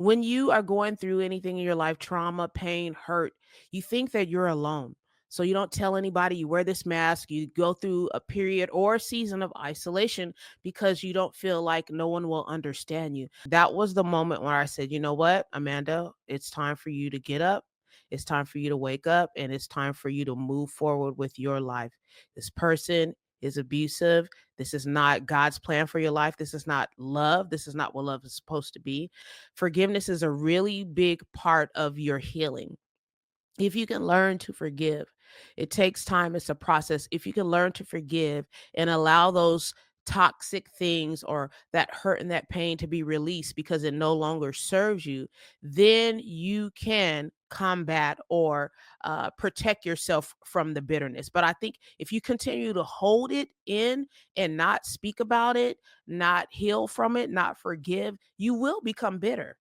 When you are going through anything in your life, trauma, pain, hurt, you think that you're alone. So you don't tell anybody, you wear this mask, you go through a period or a season of isolation because you don't feel like no one will understand you. That was the moment where I said, you know what, Amanda, it's time for you to get up. It's time for you to wake up and it's time for you to move forward with your life. This person is abusive. This is not God's plan for your life. This is not love. This is not what love is supposed to be. Forgiveness is a really big part of your healing. If you can learn to forgive, it takes time, it's a process. If you can learn to forgive and allow those toxic things or that hurt and that pain to be released because it no longer serves you, then you can combat or protect yourself from the bitterness. But I think if you continue to hold it in and not speak about it, not heal from it, not forgive, you will become bitter.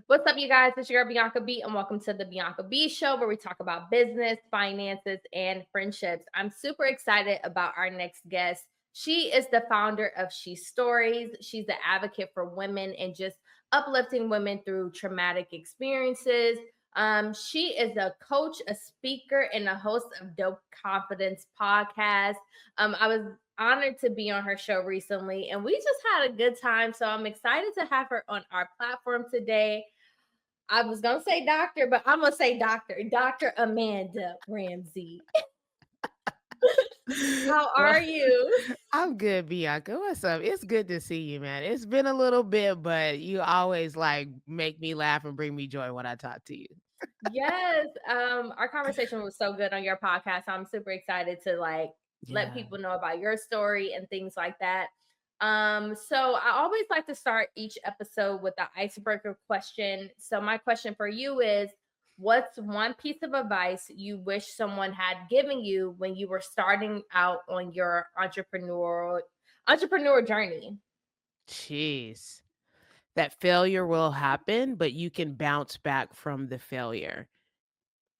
What's up, you guys? It's your girl Bianca B, and welcome to the Bianca B Show, where we talk about business, finances, and friendships. I'm super excited about our next guest. She is the founder of She Stories. She's the advocate for women and just uplifting women through traumatic experiences. She is a coach, a speaker, and a host of Dope Confidence podcast. I was honored to be on her show recently, and we just had a good time. So I'm excited to have her on our platform today. I was gonna say doctor, but I'm gonna say Dr. Ehmandah Ramsey. How Well, are you? I'm good, Bianca. What's up? It's good to see you, man. It's been a little bit, but you always like make me laugh and bring me joy when I talk to you. Yes. Our conversation was so good on your podcast. I'm super excited to let Yeah. people know about your story and things like that. So I always like to start each episode with the icebreaker question. So my question for you is, what's one piece of advice you wish someone had given you when you were starting out on your entrepreneur journey? Jeez. That failure will happen, but you can bounce back from the failure.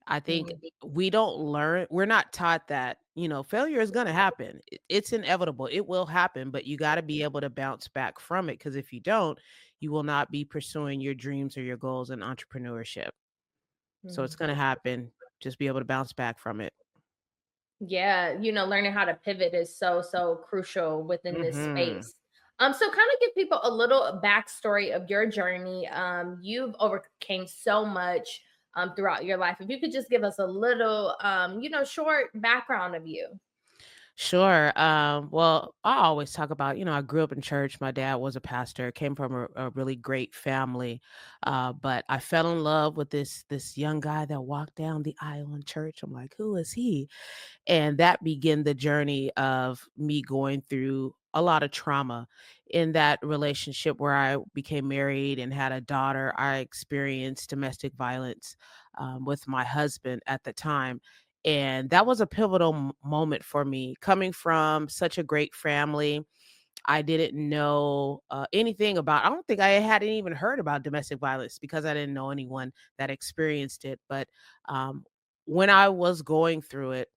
I think Mm. we're not taught that, failure is going to happen. It's inevitable. It will happen, but you got to be able to bounce back from it because if you don't, you will not be pursuing your dreams or your goals in entrepreneurship. So it's Mm. going to happen. Just be able to bounce back from it. Yeah, learning how to pivot is so crucial within this Mhm. space. So kind of give people a little backstory of your journey. You've overcame so much throughout your life. If you could just give us a little, short background of you. Sure. Well, I always talk about, I grew up in church. My dad was a pastor, came from a really great family. But I fell in love with this young guy that walked down the aisle in church. I'm like, who is he? And that began the journey of me going through a lot of trauma in that relationship where I became married and had a daughter. I experienced domestic violence with my husband at the time. And that was a pivotal moment for me. Coming from such a great family, I didn't know anything about. I don't think I hadn't even heard about domestic violence because I didn't know anyone that experienced it. But um, when I was going through it,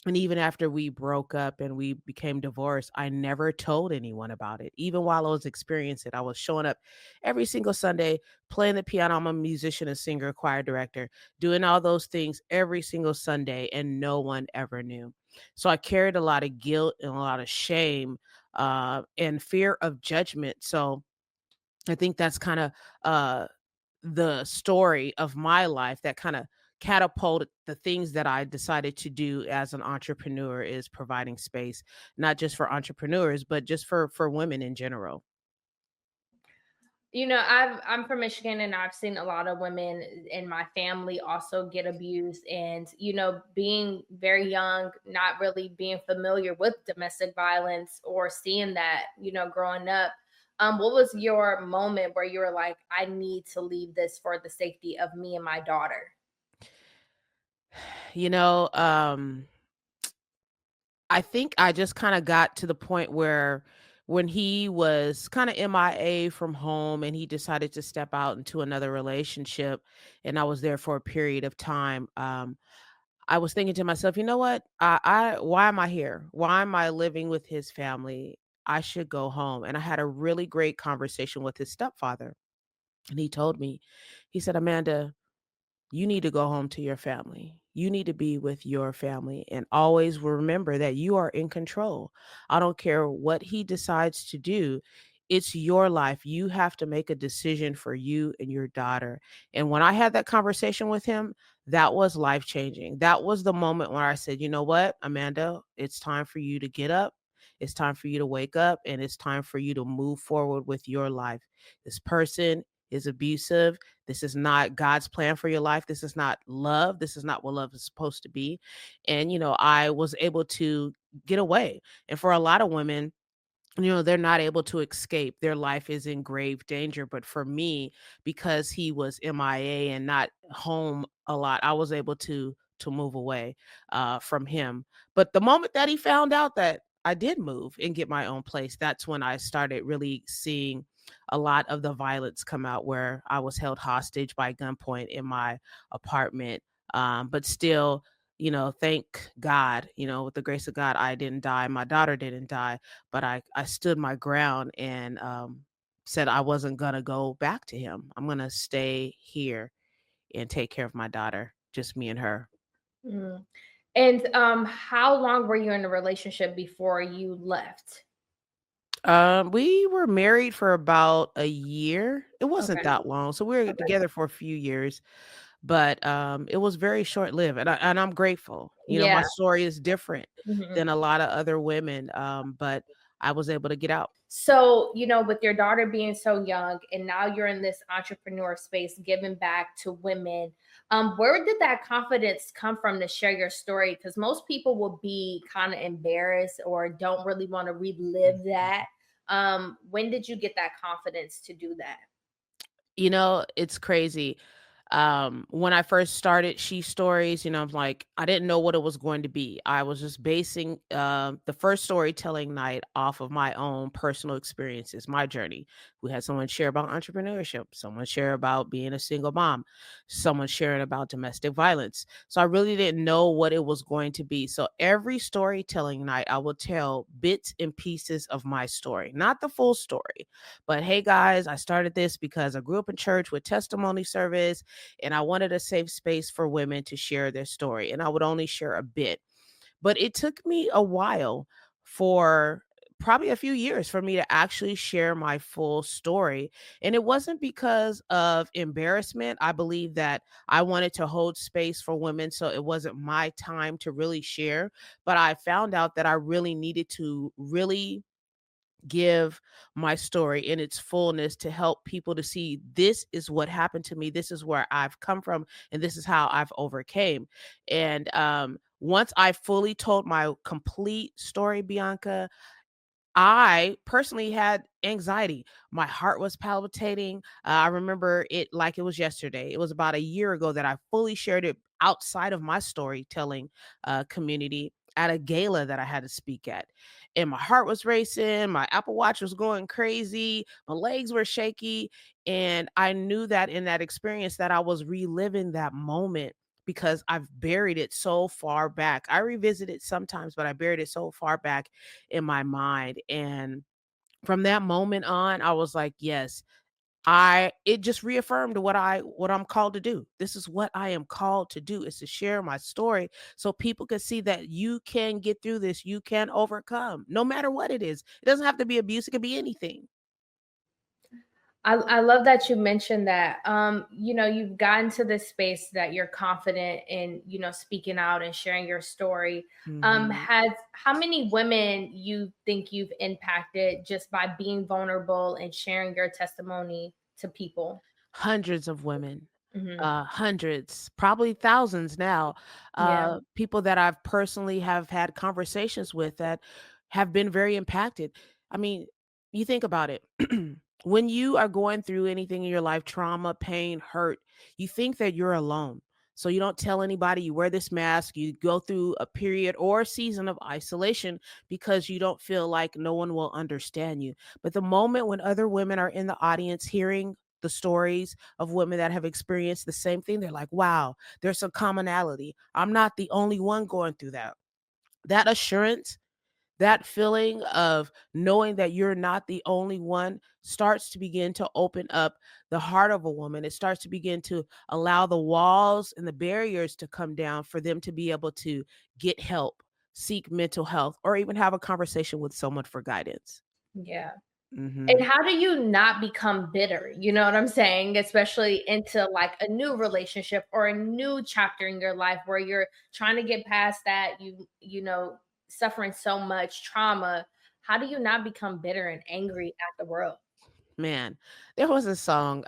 and even after we broke up and we became divorced, I never told anyone about it. Even while I was experiencing it, I was showing up every single Sunday, playing the piano. I'm a musician, a singer, choir director, doing all those things every single Sunday, and no one ever knew. So I carried a lot of guilt and a lot of shame and fear of judgment. So I think that's kind of the story of my life that kind of catapulted the things that I decided to do as an entrepreneur is providing space, not just for entrepreneurs, but just for women in general. I'm from Michigan, and I've seen a lot of women in my family also get abused. And being very young, not really being familiar with domestic violence or seeing that, growing up. What was your moment where you were like, I need to leave this for the safety of me and my daughter? You know, I think I just kind of got to the point where when he was kind of MIA from home and he decided to step out into another relationship and I was there for a period of time, I was thinking to myself, you know what? I why am I here? Why am I living with his family? I should go home. And I had a really great conversation with his stepfather. And he told me, he said, Amanda, you need to go home to your family. You need to be with your family and always remember that you are in control. I don't care what he decides to do. It's your life. You have to make a decision for you and your daughter. And when I had that conversation with him, that was life changing. That was the moment where I said, you know what, Amanda, it's time for you to get up. It's time for you to wake up and it's time for you to move forward with your life. This person is abusive. This is not God's plan for your life. This is not love. This is not what love is supposed to be. And, I was able to get away. And for a lot of women, they're not able to escape. Their life is in grave danger. But for me, because he was MIA and not home a lot, I was able to move away from him. But the moment that he found out that I did move and get my own place, that's when I started really seeing a lot of the violence come out where I was held hostage by gunpoint in my apartment. But still, thank God, with the grace of God, I didn't die. My daughter didn't die, but I stood my ground and said I wasn't gonna go back to him. I'm gonna stay here and take care of my daughter, just me and her. Mm. And how long were you in a relationship before you left? We were married for about a year. It wasn't Okay. that long, so we were Okay. together for a few years, but it was very short lived, and I'm grateful. My Yeah. story is different Mhm. than a lot of other women, but I was able to get out. So, with your daughter being so young and now you're in this entrepreneur space giving back to women, where did that confidence come from to share your story? Because most people will be kind of embarrassed or don't really want to relive that. When did you get that confidence to do that? It's crazy. When I first started She Stories, I'm like, I didn't know what it was going to be. I was just basing the first storytelling night off of my own personal experiences, my journey. We had someone share about entrepreneurship, someone share about being a single mom, someone sharing about domestic violence. So I really didn't know what it was going to be. So every storytelling night, I will tell bits and pieces of my story, not the full story. But hey, guys, I started this because I grew up in church with testimony service and I wanted a safe space for women to share their story. And I would only share a bit. But it took me a while for probably a few years for me to actually share my full story. And it wasn't because of embarrassment. I believe that I wanted to hold space for women. So it wasn't my time to really share. But I found out that I really needed to really give my story in its fullness to help people to see this is what happened to me, this is where I've come from, and this is how I've overcame. And once I fully told my complete story, Bianca, I personally had anxiety. My heart was palpitating. I remember it like it was yesterday. It was about a year ago that I fully shared it outside of my storytelling community at a gala that I had to speak at. And my heart was racing. My Apple Watch was going crazy. My legs were shaky. And I knew that in that experience that I was reliving that moment because I've buried it so far back. I revisit it sometimes, but I buried it so far back in my mind. And from that moment on, I was like, yes, it just reaffirmed what I'm called to do. This is what I am called to do, is to share my story so people can see that you can get through this, you can overcome no matter what it is. It doesn't have to be abuse, it could be anything. I love that you mentioned that. You've gotten to this space that you're confident in, speaking out and sharing your story. Mhm. Has How many women you think you've impacted just by being vulnerable and sharing your testimony to people? Hundreds of women. Hmm. Hundreds, probably thousands now, Yeah. people that I've personally have had conversations with that have been very impacted. I mean, you think about it. When you are going through anything in your life, trauma, pain, hurt, you think that you're alone. So you don't tell anybody, you wear this mask, you go through a period or a season of isolation because you don't feel like no one will understand you. But the moment when other women are in the audience hearing the stories of women that have experienced the same thing, they're like, wow, there's some commonality. I'm not the only one going through that. That assurance, That feeling of knowing that you're not the only one starts to begin to open up the heart of a woman. It starts to begin to allow the walls and the barriers to come down for them to be able to get help, seek mental health, or even have a conversation with someone for guidance. Yeah. And Mhm. how do you not become bitter? You know what I'm saying? Especially into like a new relationship or a new chapter in your life where you're trying to get past that, suffering so much trauma. How do you not become bitter and angry at the world? Man, there was a song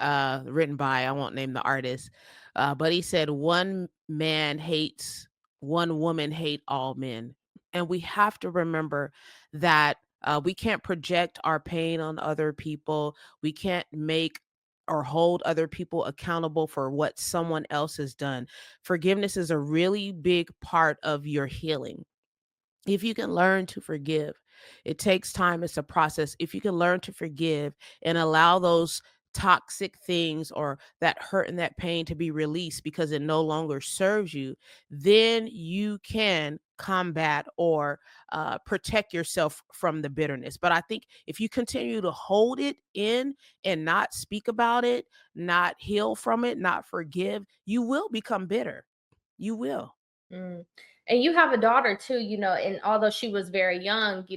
written by, I won't name the artist, but he said, "One man hates, one woman hate all men." And we have to remember that we can't project our pain on other people. We can't make or hold other people accountable for what someone else has done. Forgiveness is a really big part of your healing. If you can learn to forgive, it takes time, it's a process. If you can learn to forgive and allow those toxic things or that hurt and that pain to be released because it no longer serves you, then you can combat or protect yourself from the bitterness. But I think if you continue to hold it in and not speak about it, not heal from it, not forgive, you will become bitter. You will. Mm. And you have a daughter too, and although she was very young,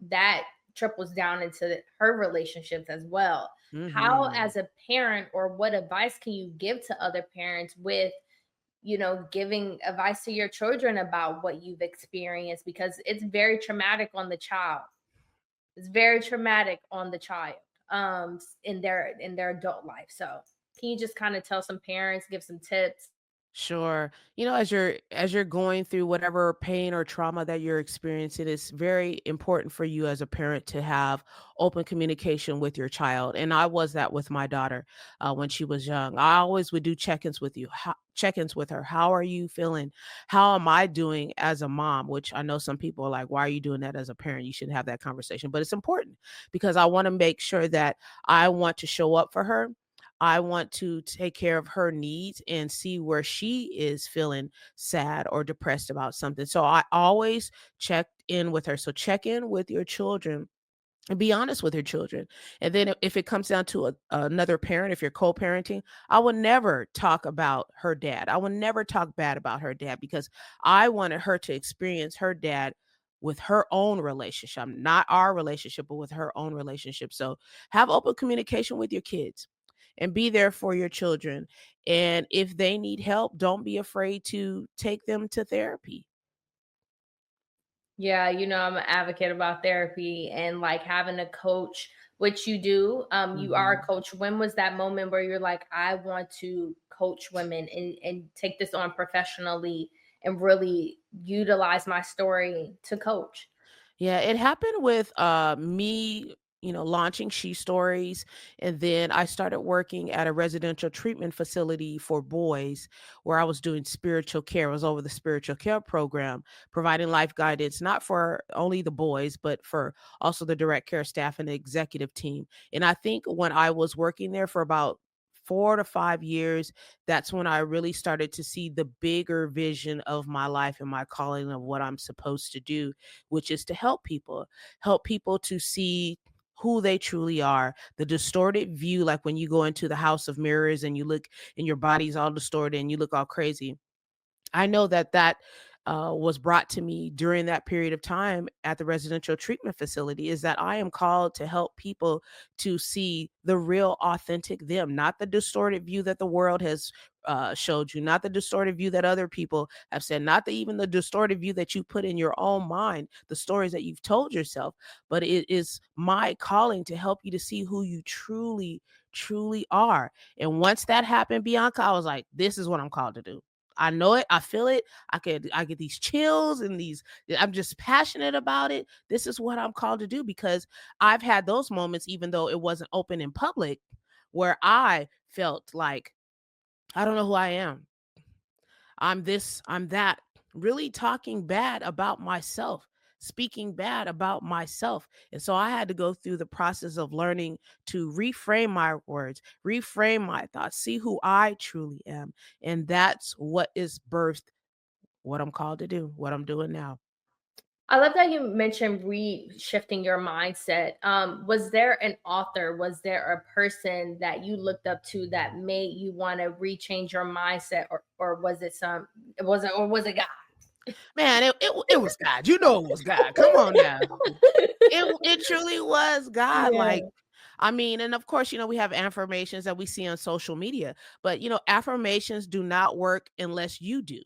that triples down into her relationships as well. How, Hmm. as a parent, or what advice can you give to other parents with, giving advice to your children about what you've experienced? Because it's very traumatic on the child. It's very traumatic on the child in their adult life. So can you just kind of tell some parents, give some tips? Sure. As you're going through whatever pain or trauma that you're experiencing, it's very important for you as a parent to have open communication with your child. And I was that with my daughter when she was young. I always would do check-ins with you. Check-ins with her. How are you feeling? How am I doing as a mom? Which I know some people are like, why are you doing that as a parent? You shouldn't have that conversation. But it's important because I want to make sure that I want to show up for her. I want to take care of her needs and see where she is feeling sad or depressed about something. So I always check in with her. So check in with your children and be honest with your children. And then if it comes down to another parent, if you're co-parenting, I will never talk about her dad. I will never talk bad about her dad because I wanted her to experience her dad with her own relationship, not our relationship, but with her own relationship. So have open communication with your kids and be there for your children. And if they need help, don't be afraid to take them to therapy. Yeah, I'm an advocate about therapy and like having a coach, which you do. You are a Mhm. coach. When was that moment where you're like, I want to coach women and take this on professionally and really utilize my story to coach? Yeah, it happened with me, launching She Stories. And then I started working at a residential treatment facility for boys where I was doing spiritual care. I was over the spiritual care program, providing life guidance, not for only the boys, but for also the direct care staff and the executive team. And I think when I was working there for about 4 to 5 years, that's when I really started to see the bigger vision of my life and my calling of what I'm supposed to do, which is to help people to see who they truly are. The distorted view, like when you go into the house of mirrors and you look and your body's all distorted and you look all crazy. I know that was brought to me during that period of time at the residential treatment facility is that I am called to help people to see the real, authentic them, not the distorted view that the world has showed you, not the distorted view that other people have said, not even the distorted view that you put in your own mind, the stories that you've told yourself, but it is my calling to help you to see who you truly, truly are. And once that happened, Bianca, I was like, this is what I'm called to do. I know it. I feel it. I get these chills and these I'm just passionate about it. This is what I'm called to do because I've had those moments even though it wasn't open in public where I felt like I don't know who I am. I'm this, I'm that. Really talking bad about myself, speaking bad about myself. And so I had to go through the process of learning to reframe my words, reframe my thoughts, see who I truly am. And that's what is birthed what I'm called to do, what I'm doing now. I love that you mentioned re-shifting your mindset. Was there an author, was there a person that you looked up to that made you want to rechange your mindset, or was it was it God? Man, it was God. You know it was God. Come on now. It truly was God. Like, Yeah. I mean, and of course, we have affirmations that we see on social media, but affirmations do not work unless you do.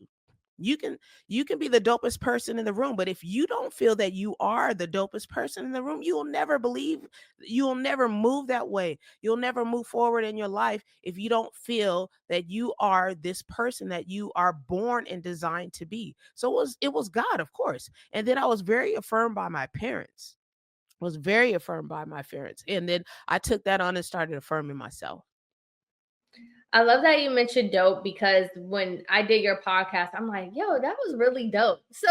You can you can be the dopest person in the room, but if you don't feel that you are the dopest person in the room, you'll never move that way. You'll never move forward in your life if you don't feel that you are this person that you are born and designed to be. So it was God, of course. And then I was very affirmed by my parents. Was very affirmed by my parents. And then I took that on and started affirming myself. I love that you mentioned dope because when I did your podcast, I'm like, yo, that was really dope. So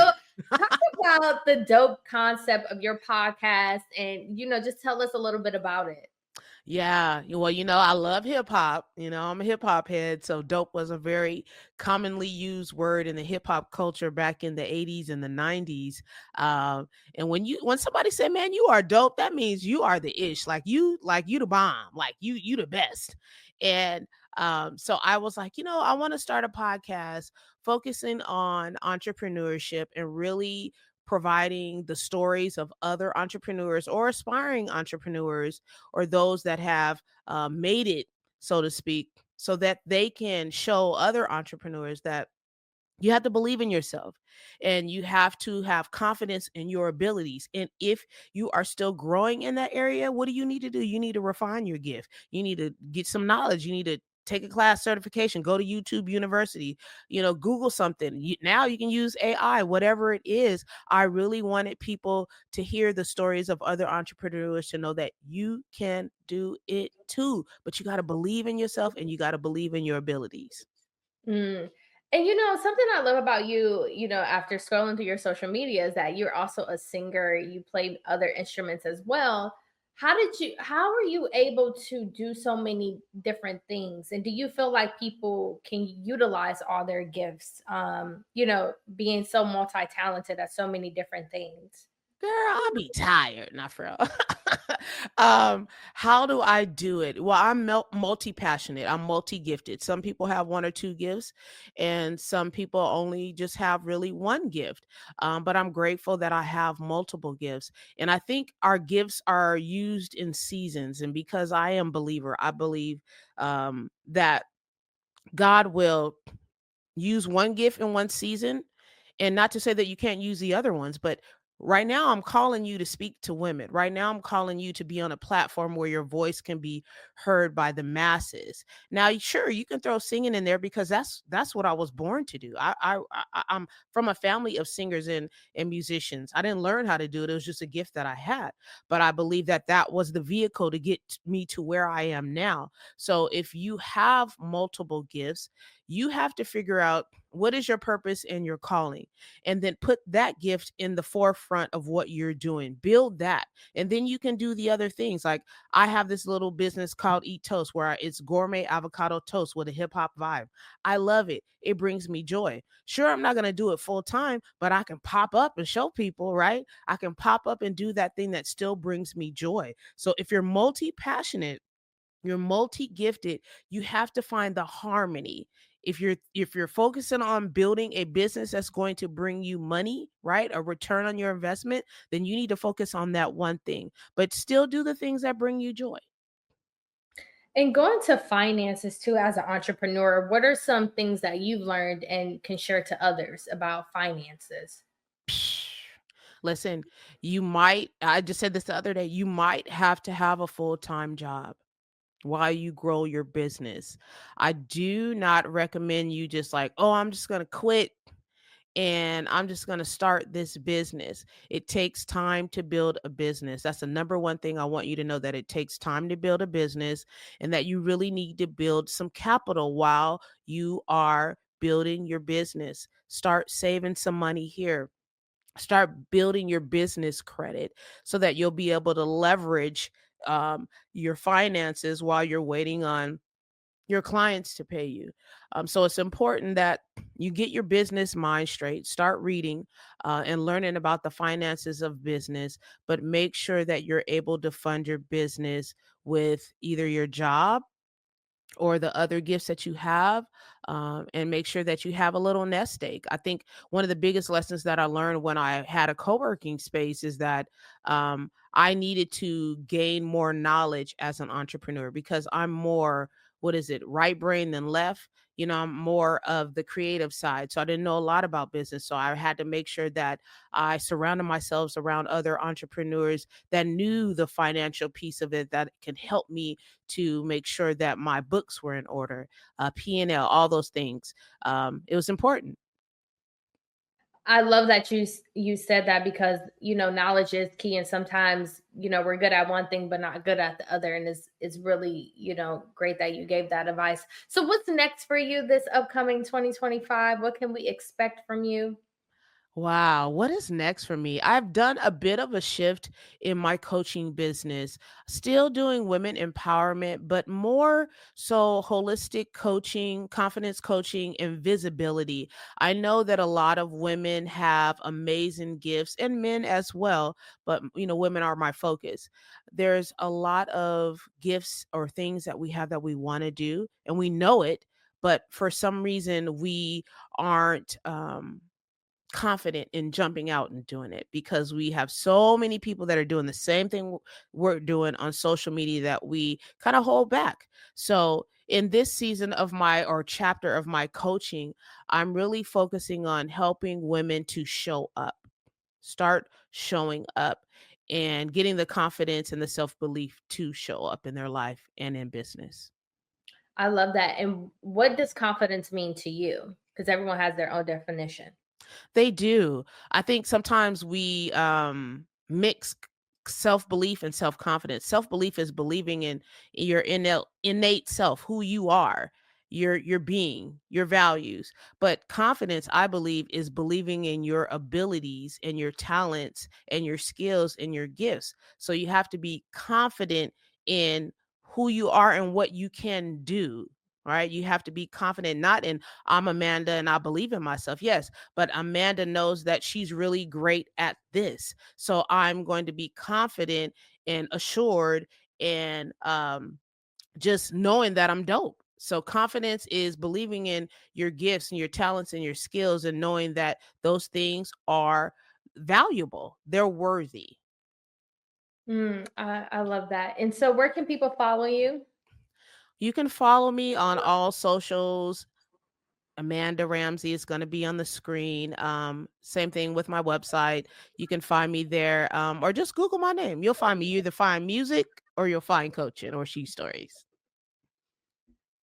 talk about the dope concept of your podcast and just tell us a little bit about it. Yeah, well, I love hip hop. I'm a hip hop head, so dope was a very commonly used word in the hip hop culture back in the 80s and the 90s. Um, and when somebody say, "Man, you are dope," that means you are the ish, like you the bomb, like you the best. And so I was like, I want to start a podcast focusing on entrepreneurship and really providing the stories of other entrepreneurs or aspiring entrepreneurs or those that have made it, so to speak, so that they can show other entrepreneurs that you have to believe in yourself and you have to have confidence in your abilities. And if you are still growing in that area, what do you need to do? You need to refine your gift. You need to get some knowledge. You need to take a class certification, go to YouTube University, Google something. Now you can use AI, whatever it is. I really wanted people to hear the stories of other entrepreneurs to know that you can do it too. But you got to believe in yourself and you got to believe in your abilities. Mm. And something I love about you, after scrolling through your social media is that you're also a singer, you play other instruments as well. How are you able to do so many different things? And do you feel like people can utilize all their gifts, being so multi-talented at so many different things? Girl, I'll be tired, not for real. How do I do it? Well, I'm multi-passionate. I'm multi-gifted. Some people have one or two gifts, and some people only just have really one gift. But I'm grateful that I have multiple gifts, and I think our gifts are used in seasons. And because I am believer, I believe that God will use one gift in one season, and not to say that you can't use the other ones, but right now I'm calling you to speak to women. Right now I'm calling you to be on a platform where your voice can be heard by the masses. Now, sure, you can throw singing in there because that's what I was born to do. I'm from a family of singers and musicians. I didn't learn how to do it. It was just a gift that I had, but I believe that that was the vehicle to get me to where I am now. So if you have multiple gifts, you have to figure out what is your purpose and your calling, and then put that gift in the forefront of what you're doing. Build that. And then you can do the other things. Like, I have this little business called Eat Toast where it's gourmet avocado toast with a hip hop vibe. I love it. It brings me joy. Sure, I'm not going to do it full time, but I can pop up and show people, right? I can pop up and do that thing that still brings me joy. So if you're multi passionate, you're multi-gifted, you have to find the harmony. If you're focusing on building a business that's going to bring you money, right, a return on your investment, then you need to focus on that one thing, but still do the things that bring you joy. And going to finances too, as an entrepreneur, what are some things that you've learned and can share to others about finances? Listen, I just said this the other day, you might have to have a full-time job while you grow your business. I do not recommend you just like, oh, I'm just going to quit and I'm just going to start this business. It takes time to build a business. That's the number one thing I want you to know, that it takes time to build a business and that you really need to build some capital while you are building your business. Start saving some money here. Start building your business credit so that you'll be able to leverage your finances while you're waiting on your clients to pay you. So it's important that you get your business mind straight, start reading and learning about the finances of business, but make sure that you're able to fund your business with either your job or the other gifts that you have, and make sure that you have a little nest egg. I think one of the biggest lessons that I learned when I had a co-working space is that I needed to gain more knowledge as an entrepreneur because I'm more, what is it, right brain than left. I'm more of the creative side. So I didn't know a lot about business. So I had to make sure that I surrounded myself around other entrepreneurs that knew the financial piece of it that can help me to make sure that my books were in order, P&L, all those things. It was important. I love that you said that because knowledge is key, and sometimes we're good at one thing but not good at the other, and it's really great that you gave that advice. So what's next for you this upcoming 2025? What can we expect from you? Wow, what is next for me? I've done a bit of a shift in my coaching business, still doing women empowerment, but more so holistic coaching, confidence coaching, and visibility. I know that a lot of women have amazing gifts and men as well, but women are my focus. There's a lot of gifts or things that we have that we want to do, and we know it, but for some reason we aren't confident in jumping out and doing it because we have so many people that are doing the same thing we're doing on social media that we kind of hold back. So in this season of my or chapter of my coaching, I'm really focusing on helping women to show up, start showing up, and getting the confidence and the self-belief to show up in their life and in business. I love that. And what does confidence mean to you? Because everyone has their own definition. They do. I think sometimes we mix self-belief and self-confidence. Self-belief is believing in your innate self, who you are, your being, your values. But confidence, I believe, is believing in your abilities and your talents and your skills and your gifts. So you have to be confident in who you are and what you can do. Right? You have to be confident, not in I'm Amanda and I believe in myself. Yes, but Amanda knows that she's really great at this. So I'm going to be confident and assured and just knowing that I'm dope. So confidence is believing in your gifts and your talents and your skills and knowing that those things are valuable. They're worthy. I love that. And so where can people follow you? You can follow me on all socials. Amanda Ramsey is going to be on the screen. Same thing with my website. You can find me there, or just Google my name. You'll find me. You either find music or you'll find coaching or she stories.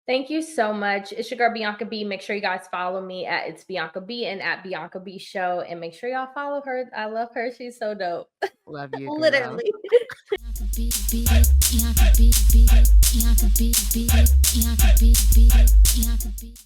Thank you so much. It's your girl Bianca B. Make sure you guys follow me at It's Bianca B and at Bianca B Show. And make sure y'all follow her. I love her. She's so dope. Love you, girl. Literally. Bianca beat it,